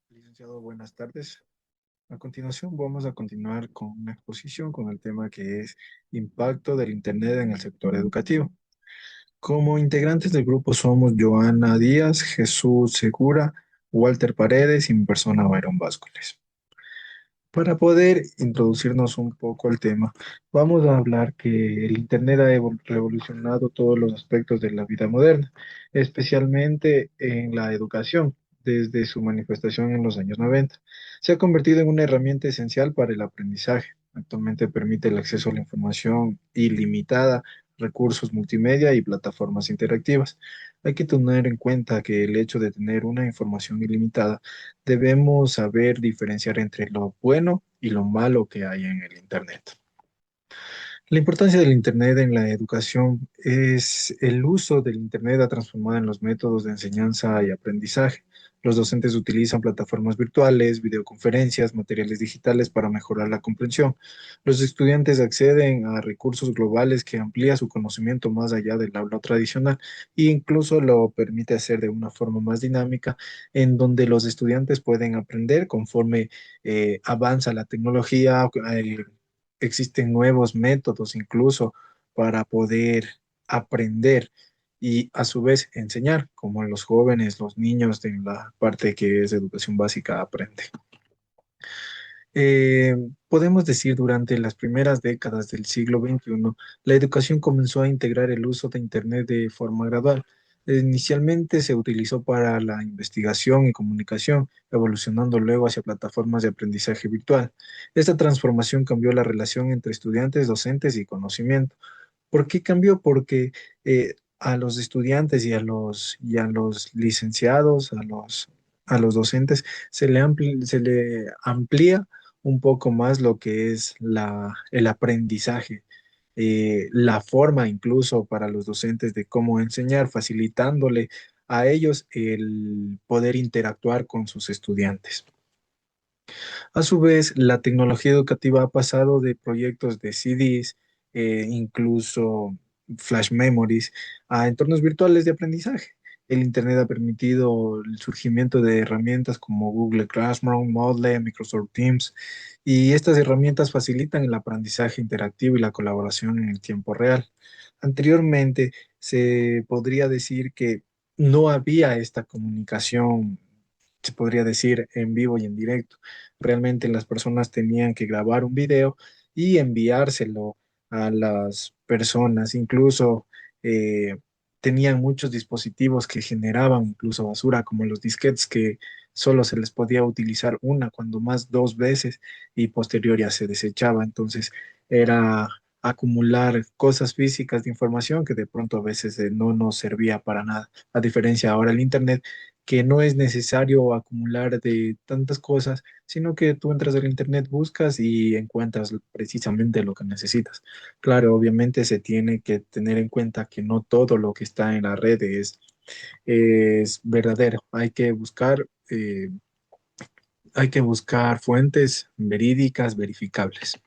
Licenciado, buenas tardes. A continuación, vamos a continuar con una exposición con el tema que es impacto del Internet en el sector educativo. Como integrantes del grupo somos Joana Díaz, Jesús Segura, Walter Paredes y mi persona Byron Vázquez. Para poder introducirnos un poco al tema, vamos a hablar que el Internet ha revolucionado todos los aspectos de la vida moderna, especialmente en la educación, desde su manifestación en los años 90. Se ha convertido en una herramienta esencial para el aprendizaje. Actualmente permite el acceso a la información ilimitada, recursos multimedia y plataformas interactivas. Hay que tener en cuenta que el hecho de tener una información ilimitada debemos saber diferenciar entre lo bueno y lo malo que hay en el Internet. La importancia del Internet en la educación es el uso del Internet ha transformado en los métodos de enseñanza y aprendizaje. Los docentes utilizan plataformas virtuales, videoconferencias, materiales digitales para mejorar la comprensión. Los estudiantes acceden a recursos globales que amplían su conocimiento más allá del aula tradicional e incluso lo permite hacer de una forma más dinámica, en donde los estudiantes pueden aprender conforme avanza la tecnología. Existen nuevos métodos incluso para poder aprender y a su vez enseñar, como los jóvenes, los niños de la parte que es educación básica aprenden. Eh, Podemos decir durante las primeras décadas del siglo XXI, la educación comenzó a integrar el uso de Internet de forma gradual. Inicialmente se utilizó para la investigación y comunicación, evolucionando luego hacia plataformas de aprendizaje virtual. Esta transformación cambió la relación entre estudiantes, docentes y conocimiento. ¿Por qué cambió? Porque a los estudiantes y a los licenciados, a los docentes, se le amplía un poco más lo que es el aprendizaje, la forma incluso para los docentes de cómo enseñar, facilitándole a ellos el poder interactuar con sus estudiantes. A su vez, la tecnología educativa ha pasado de proyectos de CDs, incluso flash memories, a entornos virtuales de aprendizaje. El Internet ha permitido el surgimiento de herramientas como Google Classroom, Moodle, Microsoft Teams, y estas herramientas facilitan el aprendizaje interactivo y la colaboración en el tiempo real. Anteriormente, se podría decir que no había esta comunicación, se podría decir, en vivo y en directo. Realmente las personas tenían que grabar un video y enviárselo a las personas. Incluso eh, tenían muchos dispositivos que generaban incluso basura, como los disquetes que solo se les podía utilizar una, cuando más dos veces, y posterior ya se desechaba. Entonces era acumular cosas físicas de información que de pronto a veces no nos servía para nada. A diferencia ahora el Internet, que no es necesario acumular de tantas cosas, sino que tú entras al internet, buscas y encuentras precisamente lo que necesitas. Claro, obviamente se tiene que tener en cuenta que no todo lo que está en la red es verdadero. Hay que buscar fuentes verídicas, verificables.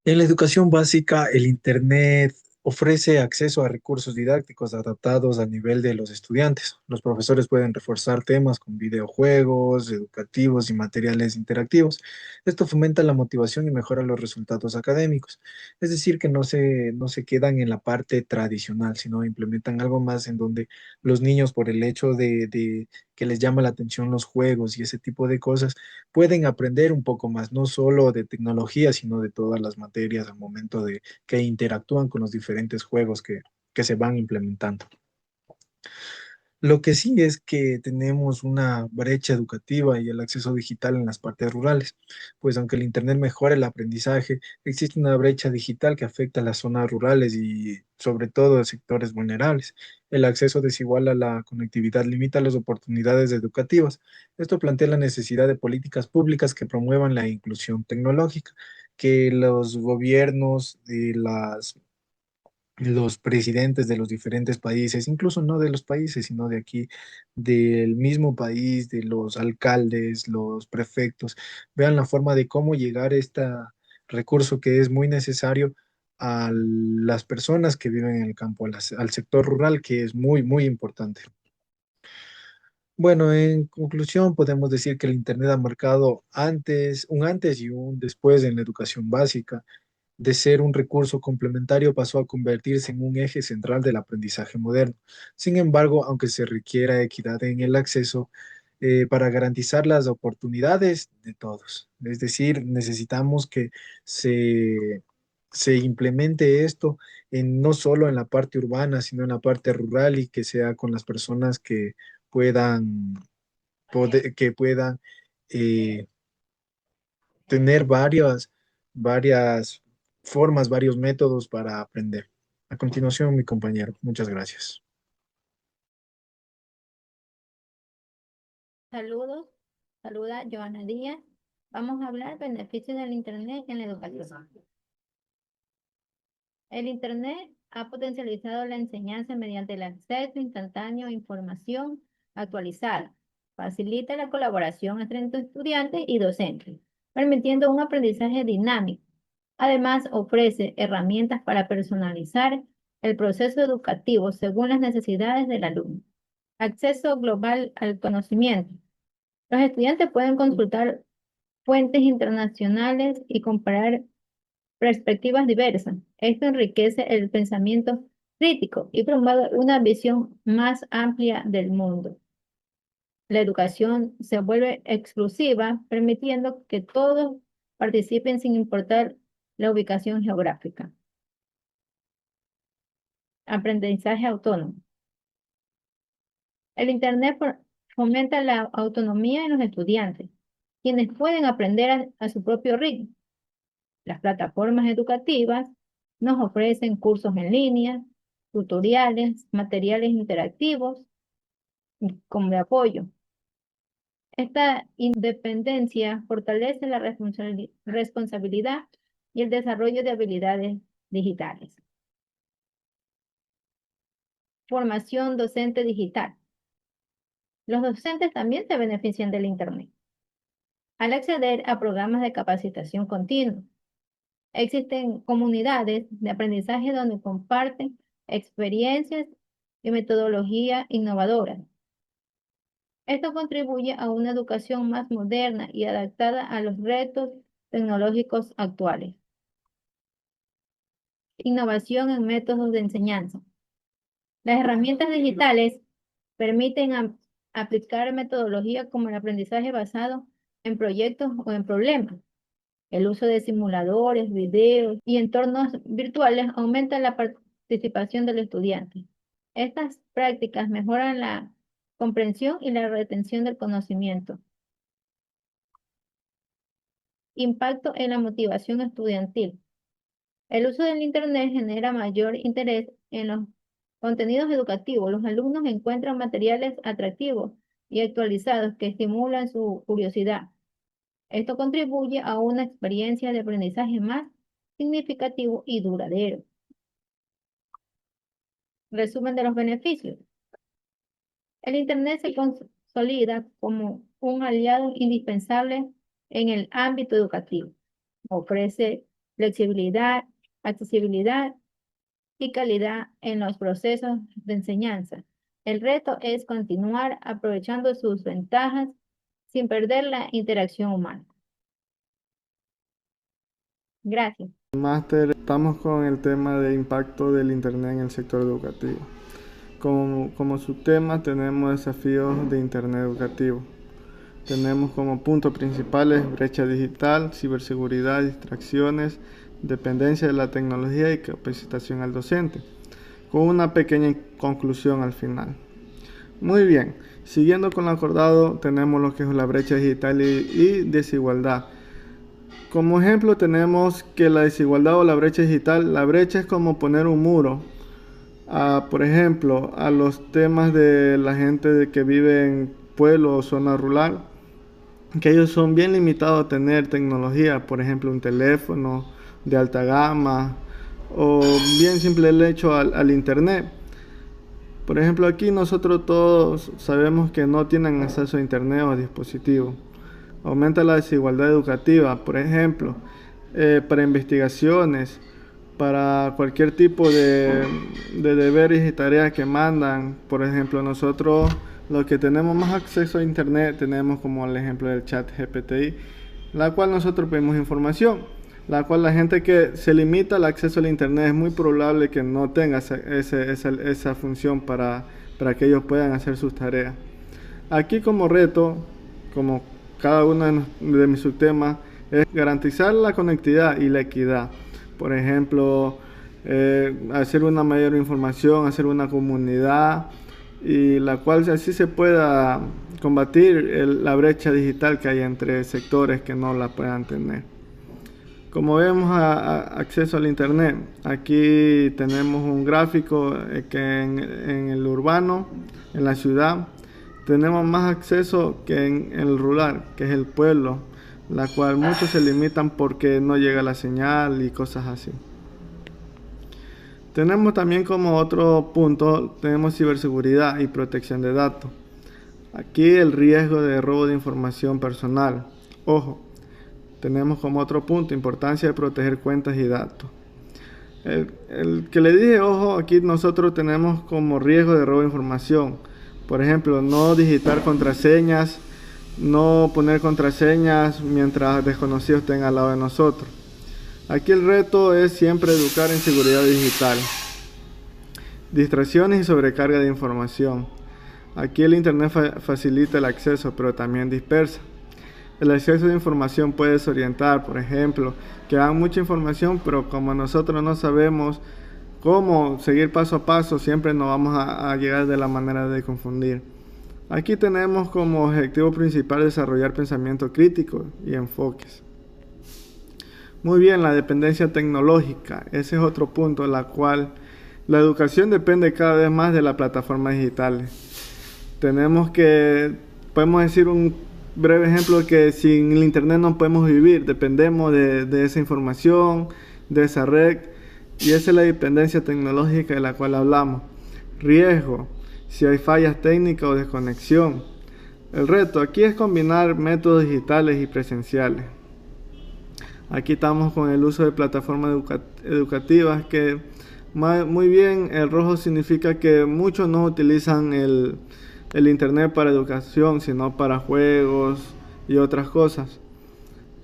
En la educación básica, el Internet ofrece acceso a recursos didácticos adaptados al nivel de los estudiantes. Los profesores pueden reforzar temas con videojuegos educativos y materiales interactivos. Esto fomenta la motivación y mejora los resultados académicos. Es decir, que no se quedan en la parte tradicional, sino implementan algo más en donde los niños, por el hecho de que les llama la atención los juegos y ese tipo de cosas, pueden aprender un poco más, no solo de tecnología, sino de todas las materias al momento de que interactúan con los diferentes juegos que se van implementando. Lo que sí es que tenemos una brecha educativa y el acceso digital en las partes rurales, pues aunque el Internet mejora el aprendizaje, existe una brecha digital que afecta a las zonas rurales y sobre todo a sectores vulnerables. El acceso desigual a la conectividad limita las oportunidades educativas. Esto plantea la necesidad de políticas públicas que promuevan la inclusión tecnológica, que los gobiernos de los presidentes de los diferentes países, incluso no de los países, sino de aquí, del mismo país, de los alcaldes, los prefectos, vean la forma de cómo llegar a este recurso que es muy necesario a las personas que viven en el campo, al sector rural, que es muy, muy importante. Bueno, en conclusión, podemos decir que el Internet ha marcado un antes y un después en la educación básica. De ser un recurso complementario pasó a convertirse en un eje central del aprendizaje moderno. Sin embargo, aunque se requiera equidad en el acceso para garantizar las oportunidades de todos, es decir, necesitamos que se, se implemente esto no solo en la parte urbana, sino en la parte rural y que sea con las personas que puedan, que puedan eh, tener varias formas, varios métodos para aprender. A continuación, mi compañero, muchas gracias. Saludos, saluda Joana Díaz. Vamos a hablar beneficios del Internet en la educación. El Internet ha potencializado la enseñanza mediante el acceso instantáneo a información actualizada. Facilita la colaboración entre estudiantes y docentes, permitiendo un aprendizaje dinámico. Además, ofrece herramientas para personalizar el proceso educativo según las necesidades del alumno. Acceso global al conocimiento. Los estudiantes pueden consultar fuentes internacionales y comparar perspectivas diversas. Esto enriquece el pensamiento crítico y promueve una visión más amplia del mundo. La educación se vuelve exclusiva, permitiendo que todos participen sin importar la ubicación geográfica. Aprendizaje autónomo. El Internet fomenta la autonomía en los estudiantes, quienes pueden aprender a su propio ritmo. Las plataformas educativas nos ofrecen cursos en línea, tutoriales, materiales interactivos como de apoyo. Esta independencia fortalece la responsabilidad y el desarrollo de habilidades digitales. Formación docente digital. Los docentes también se benefician del Internet al acceder a programas de capacitación continua. Existen comunidades de aprendizaje donde comparten experiencias y metodologías innovadoras. Esto contribuye a una educación más moderna y adaptada a los retos tecnológicos actuales. Innovación en métodos de enseñanza. Las herramientas digitales permiten aplicar metodologías como el aprendizaje basado en proyectos o en problemas. El uso de simuladores, videos y entornos virtuales aumenta la participación del estudiante. Estas prácticas mejoran la comprensión y la retención del conocimiento. Impacto en la motivación estudiantil. El uso del Internet genera mayor interés en los contenidos educativos. Los alumnos encuentran materiales atractivos y actualizados que estimulan su curiosidad. Esto contribuye a una experiencia de aprendizaje más significativo y duradero. Resumen de los beneficios. El Internet se consolida como un aliado indispensable en el ámbito educativo. Ofrece flexibilidad, accesibilidad y calidad en los procesos de enseñanza. El reto es continuar aprovechando sus ventajas sin perder la interacción humana. Gracias. Máster, estamos con el tema de impacto del Internet en el sector educativo. Como subtema tenemos desafíos de Internet educativo. Tenemos como puntos principales brecha digital, ciberseguridad, distracciones, dependencia de la tecnología y capacitación al docente, con una pequeña conclusión al final. Muy bien, siguiendo con lo acordado, tenemos lo que es la brecha digital y desigualdad. Como ejemplo tenemos que la desigualdad o la brecha digital, la brecha es como poner un muro, por ejemplo, a los temas de la gente que vive en pueblo o zona rural, que ellos son bien limitados a tener tecnología, por ejemplo un teléfono de alta gama o bien simple el hecho al internet. Por ejemplo aquí nosotros todos sabemos que no tienen acceso a internet o a dispositivos. Aumenta la desigualdad educativa, por ejemplo, para investigaciones, para cualquier tipo de deberes y tareas que mandan. Por ejemplo, nosotros Los que tenemos más acceso a internet tenemos como el ejemplo del chat GPTI, la cual nosotros pedimos información, la cual la gente que se limita al acceso al internet es muy probable que no tenga esa función para que ellos puedan hacer sus tareas. Aquí como reto, como cada uno de mis subtemas, es garantizar la conectividad y la equidad. Por ejemplo, hacer una mayor información, hacer una comunidad, y la cual así se pueda combatir la brecha digital que hay entre sectores que no la puedan tener. Como vemos acceso al internet, aquí tenemos un gráfico que en el urbano, en la ciudad, tenemos más acceso que en el rural, que es el pueblo, la cual muchos se limitan porque no llega la señal y cosas así. Tenemos también como otro punto, tenemos ciberseguridad y protección de datos. Aquí el riesgo de robo de información personal. Ojo, tenemos como otro punto, importancia de proteger cuentas y datos. El que le dije, ojo, aquí nosotros tenemos como riesgo de robo de información. Por ejemplo, no digitar contraseñas, no poner contraseñas mientras desconocidos estén al lado de nosotros. Aquí el reto es siempre educar en seguridad digital. Distracciones y sobrecarga de información. Aquí el internet facilita el acceso, pero también dispersa. El exceso de información puede desorientar, por ejemplo, que dan mucha información, pero como nosotros no sabemos cómo seguir paso a paso, siempre nos vamos a llegar de la manera de confundir. Aquí tenemos como objetivo principal desarrollar pensamiento crítico y enfoques. Muy bien, la dependencia tecnológica. Ese es otro punto en la cual la educación depende cada vez más de las plataformas digitales. Podemos decir un breve ejemplo que sin el internet no podemos vivir, dependemos de esa información, de esa red, y esa es la dependencia tecnológica de la cual hablamos. Riesgo, si hay fallas técnicas o desconexión. El reto aquí es combinar métodos digitales y presenciales. Aquí estamos con el uso de plataformas educativas que muy bien, el rojo significa que muchos no utilizan el internet para educación, sino para juegos y otras cosas.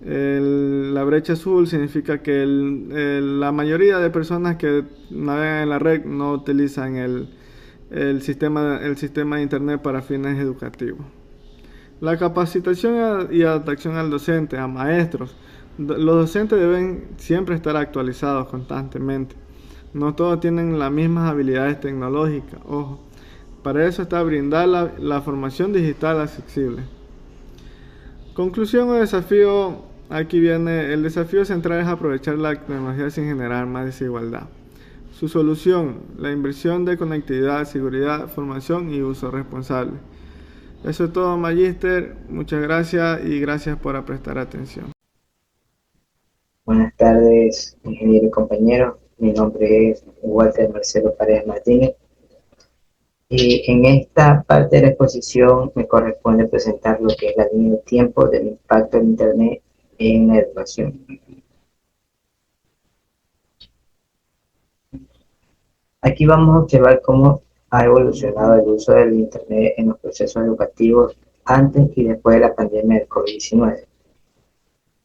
La brecha azul significa que la mayoría de personas que navegan en la red no utilizan el sistema de internet para fines educativos. La capacitación y adaptación al docente, a maestros. Los docentes deben siempre estar actualizados constantemente. No todos tienen las mismas habilidades tecnológicas, ojo. Para eso está brindar la formación digital accesible. Conclusión o desafío, aquí viene, el desafío central es aprovechar la tecnología sin generar más desigualdad. Su solución, la inversión de conectividad, seguridad, formación y uso responsable. Eso es todo, Magíster. Muchas gracias y gracias por prestar atención. Buenas tardes, ingeniero y compañero. Mi nombre es Walter Marcelo Paredes Martínez. Y en esta parte de la exposición me corresponde presentar lo que es la línea de tiempo del impacto del Internet en la educación. Aquí vamos a observar cómo ha evolucionado el uso del Internet en los procesos educativos antes y después de la pandemia del COVID-19.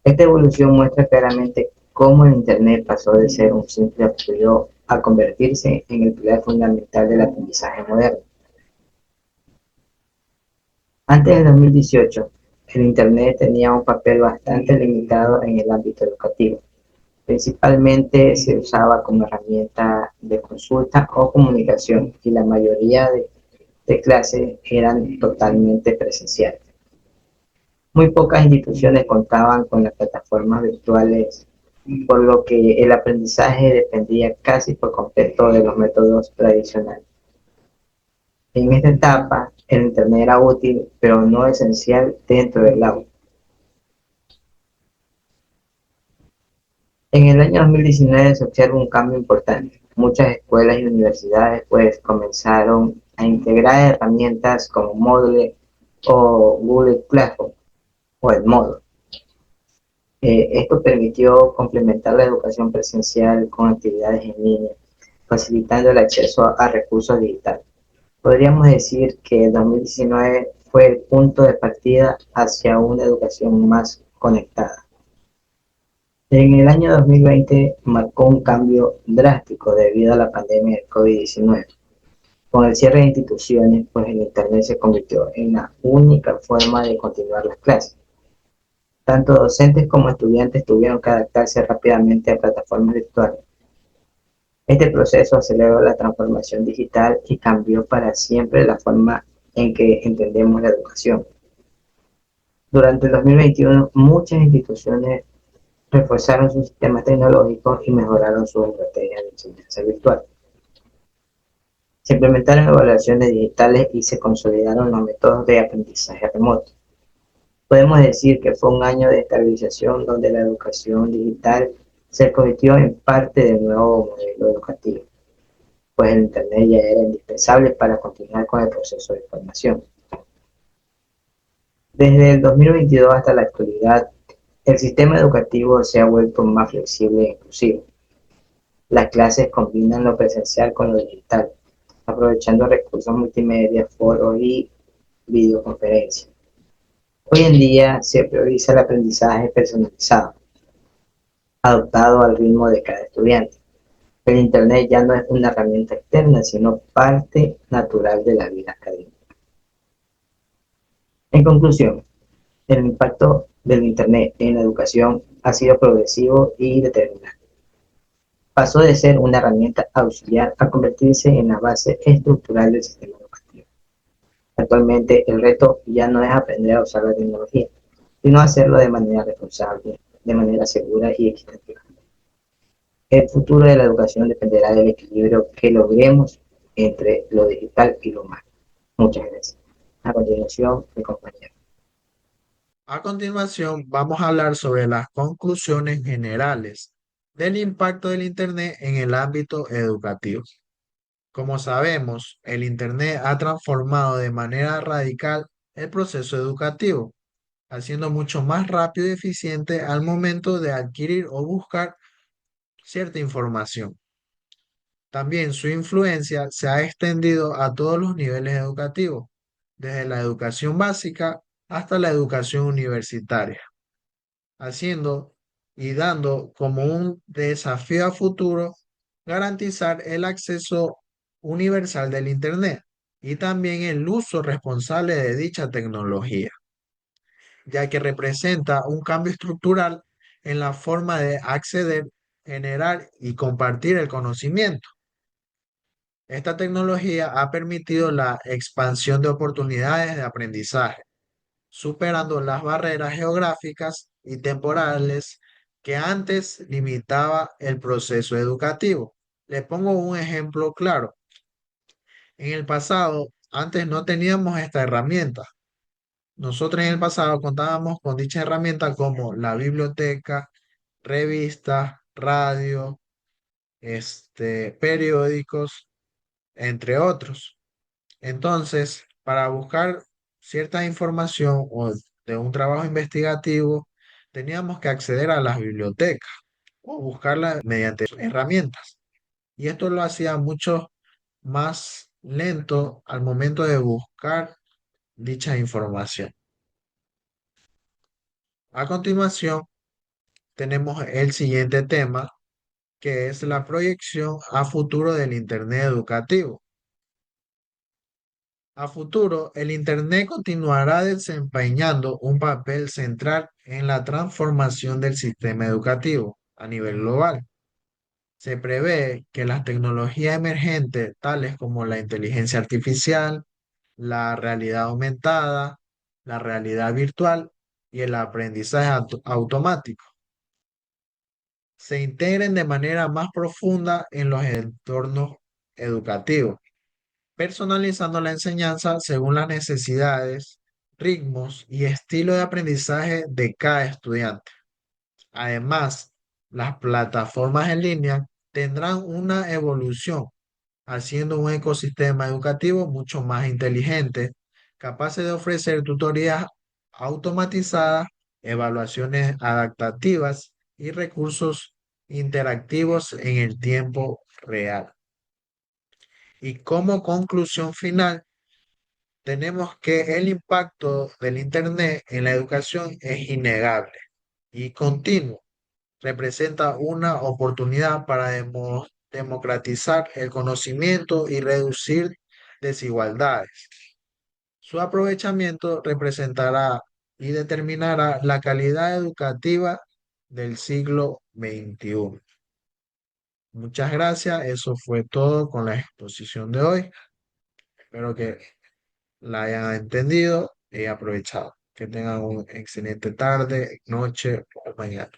Esta evolución muestra claramente cómo el Internet pasó de ser un simple apoyo a convertirse en el pilar fundamental del aprendizaje moderno. Antes de 2018, el Internet tenía un papel bastante limitado en el ámbito educativo. Principalmente se usaba como herramienta de consulta o comunicación y la mayoría de clases eran totalmente presenciales. Muy pocas instituciones contaban con las plataformas virtuales, por lo que el aprendizaje dependía casi por completo de los métodos tradicionales. En esta etapa, el Internet era útil, pero no esencial dentro del aula. En el año 2019 se observa un cambio importante. Muchas escuelas y universidades comenzaron a integrar herramientas como Moodle o Google Classroom o el Moodle. Esto permitió complementar la educación presencial con actividades en línea, facilitando el acceso a recursos digitales. Podríamos decir que el 2019 fue el punto de partida hacia una educación más conectada. En el año 2020 marcó un cambio drástico debido a la pandemia del COVID-19. Con el cierre de instituciones, pues el Internet se convirtió en la única forma de continuar las clases. Tanto docentes como estudiantes tuvieron que adaptarse rápidamente a plataformas virtuales. Este proceso aceleró la transformación digital y cambió para siempre la forma en que entendemos la educación. Durante el 2021, muchas instituciones reforzaron sus sistemas tecnológicos y mejoraron sus estrategias de enseñanza virtual. Se implementaron evaluaciones digitales y se consolidaron los métodos de aprendizaje remoto. Podemos decir que fue un año de estabilización donde la educación digital se convirtió en parte del nuevo modelo educativo, pues el Internet ya era indispensable para continuar con el proceso de formación. Desde el 2022 hasta la actualidad, el sistema educativo se ha vuelto más flexible e inclusivo. Las clases combinan lo presencial con lo digital, aprovechando recursos multimedia, foros y videoconferencias. Hoy en día se prioriza el aprendizaje personalizado, adaptado al ritmo de cada estudiante. El Internet ya no es una herramienta externa, sino parte natural de la vida académica. En conclusión, el impacto del Internet en la educación ha sido progresivo y determinante. Pasó de ser una herramienta auxiliar a convertirse en la base estructural del sistema educativo. Actualmente, el reto ya no es aprender a usar la tecnología, sino hacerlo de manera responsable, de manera segura y equitativa. El futuro de la educación dependerá del equilibrio que logremos entre lo digital y lo humano. Muchas gracias. A continuación, mi compañero. A continuación, vamos a hablar sobre las conclusiones generales del impacto del Internet en el ámbito educativo. Como sabemos, el Internet ha transformado de manera radical el proceso educativo, haciendo mucho más rápido y eficiente al momento de adquirir o buscar cierta información. También su influencia se ha extendido a todos los niveles educativos, desde la educación básica hasta la educación universitaria, haciendo y dando como un desafío a futuro garantizar el acceso universal del Internet y también el uso responsable de dicha tecnología, ya que representa un cambio estructural en la forma de acceder, generar y compartir el conocimiento. Esta tecnología ha permitido la expansión de oportunidades de aprendizaje, superando las barreras geográficas y temporales que antes limitaba el proceso educativo. Le pongo un ejemplo claro. En el pasado, antes no teníamos esta herramienta. Nosotros en el pasado contábamos con dicha herramienta como la biblioteca, revistas, radio, periódicos, entre otros. Entonces, para buscar cierta información o de un trabajo investigativo, teníamos que acceder a las bibliotecas o buscarla mediante herramientas. Y esto lo hacía mucho más lento al momento de buscar dicha información. A continuación, tenemos el siguiente tema, que es la proyección a futuro del Internet educativo. A futuro, el Internet continuará desempeñando un papel central en la transformación del sistema educativo a nivel global. Se prevé que las tecnologías emergentes, tales como la inteligencia artificial, la realidad aumentada, la realidad virtual y el aprendizaje automático, se integren de manera más profunda en los entornos educativos, personalizando la enseñanza según las necesidades, ritmos y estilo de aprendizaje de cada estudiante. Además, las plataformas en línea tendrán una evolución, haciendo un ecosistema educativo mucho más inteligente, capaz de ofrecer tutorías automatizadas, evaluaciones adaptativas y recursos interactivos en el tiempo real. Y como conclusión final, tenemos que el impacto del Internet en la educación es innegable y continuo. Representa una oportunidad para democratizar el conocimiento y reducir desigualdades. Su aprovechamiento representará y determinará la calidad educativa del siglo XXI. Muchas gracias, eso fue todo con la exposición de hoy. Espero que la hayan entendido y aprovechado. Que tengan una excelente tarde, noche o mañana.